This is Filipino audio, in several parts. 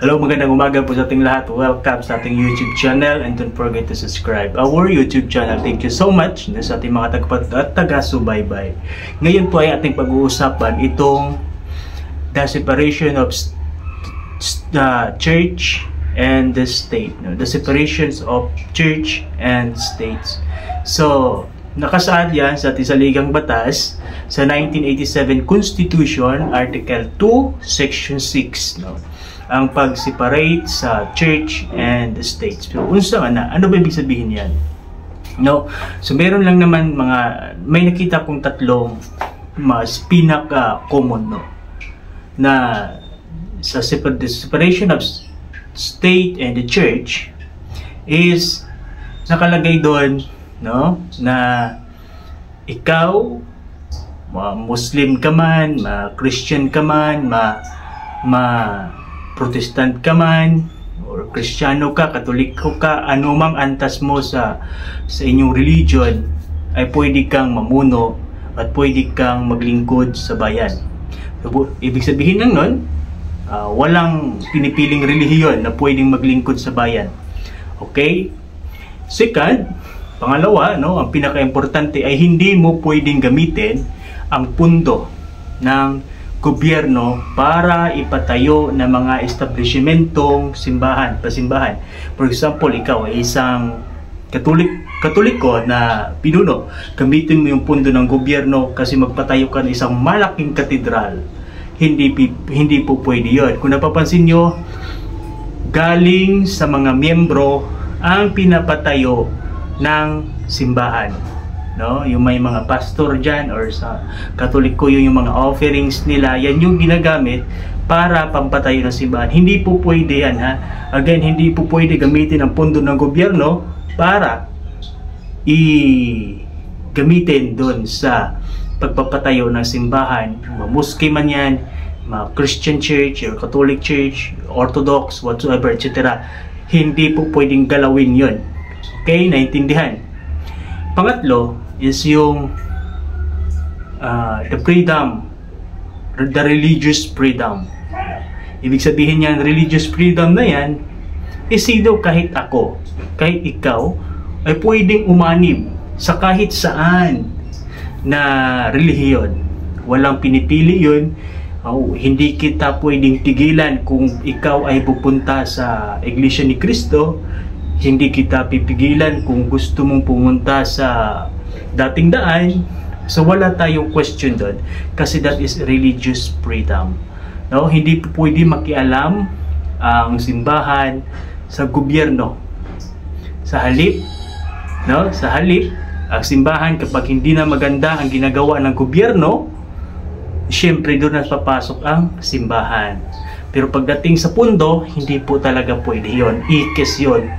Hello, magandang umaga po sa ating lahat. Welcome sa ating YouTube channel and don't forget to subscribe our YouTube channel. Thank you so much sa ating mga taga-subaybay. Ngayon po ay ating pag-uusapan itong the separation of the church and the state. The separations of church and states. So, nakasaad yan sa ating saligang batas sa 1987 Constitution, Article 2, Section 6. Ang pag-separate sa church and the states. Pero unsa na, ano ba ibig sabihin yan? So meron lang naman may nakita kong tatlong mas pinaka-common na sa the separation of state and the church is nakalagay doon na ikaw Muslim ka man, Christian ka man, Protestant ka man, or Kristiyano ka, Katoliko ka, anumang antas mo sa inyong religion, ay pwede kang mamuno at pwede kang maglingkod sa bayan. Ibig sabihin lang nun, walang pinipiling relihiyon na pwedeng maglingkod sa bayan. Okay? Second, pangalawa, ang pinaka-importante ay hindi mo pwedeng gamitin ang pundo ng gobyerno para ipatayo ng mga establishmentong pasimbahan. For example, ikaw ay isang Katoliko na pinuno. Gamitin mo yung pundo ng gobyerno kasi magpatayo ka ng isang malaking katedral. Hindi po pwede yun. Kung napapansin nyo, galing sa mga miyembro ang pinapatayo ng simbahan. Yung may mga pastor dyan or sa Katoliko yung mga offerings nila, yan yung ginagamit para pampatayo ng simbahan. Hindi po pwede yan, ha? Again, hindi po pwede gamitin ang pondo ng gobyerno para gamitin doon sa pagpapatayo ng simbahan. Muski man yan, Christian church or Catholic church, Orthodox, whatsoever, etc. Hindi po pwedeng galawin yun. Okay, naintindihan? Pangatlo is yung the freedom, the religious freedom. Ibig sabihin yan, religious freedom na yan, sino kahit ako, kahit ikaw, ay pwedeng umanib sa kahit saan na relihiyon. Walang pinipili yun. Hindi kita pwedeng tigilan kung ikaw ay pupunta sa Iglesia ni Cristo. Hindi kita pipigilan kung gusto mong pumunta sa dating daan. So wala tayong question doon kasi that is religious freedom. Hindi po pwede makialam ang simbahan sa gobyerno. Sa halip, ang simbahan kapag hindi na maganda ang ginagawa ng gobyerno, syempre doon na papasok ang simbahan. Pero pagdating sa pundo, hindi po talaga pwede yun. Ikis yun.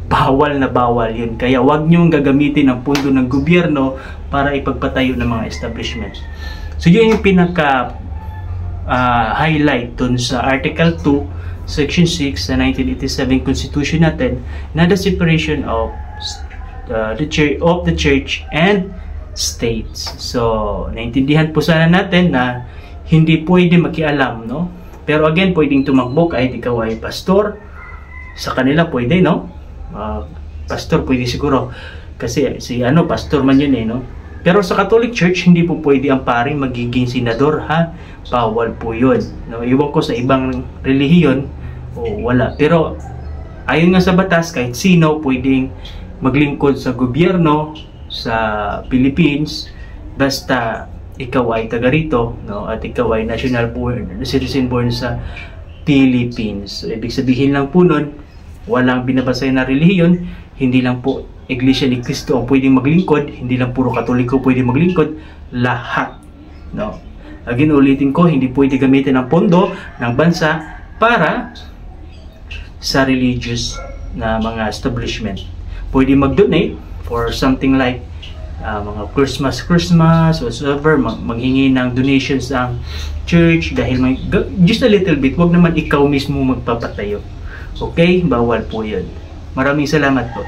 Bawal na bawal yun. Kaya wag niyong gagamitin ang pundo ng gobyerno para ipagpatayo ng mga establishment. So yun yung pinaka-highlight dun sa Article 2, Section 6 sa 1987 Constitution natin na the separation of the church and states. So, naintindihan po sana natin na hindi pwede makialam, Pero again, pwedeng tumakbo kahit ikaw ay pastor. Sa kanila pwede, pastor pwede siguro. Kasi pastor man yun Pero sa Catholic Church, hindi po pwede ang paring magiging senador, ha? Bawal po yun. Iwan ko sa ibang relihiyon, wala. Pero ayon nga sa batas, kahit sino pwedeng maglingkod sa gobyerno sa Philippines, basta ikaw ay taga rito, at ikaw ay citizen born sa Philippines. So, ibig sabihin lang po nun, walang binabasay na relihiyon, hindi lang po Iglesia ni Cristo ang pwedeng maglingkod, hindi lang puro Katoliko pwedeng maglingkod, lahat. Again, ulitin ko, hindi pwede gamitin ang pondo ng bansa para sa religious na mga establishment. Pwede mag-donate for something like mga Christmas, whatsoever, maghingi ng donations ang church dahil just a little bit, wag naman ikaw mismo magpapatayo. Okay? Bawal po yun. Maraming salamat po.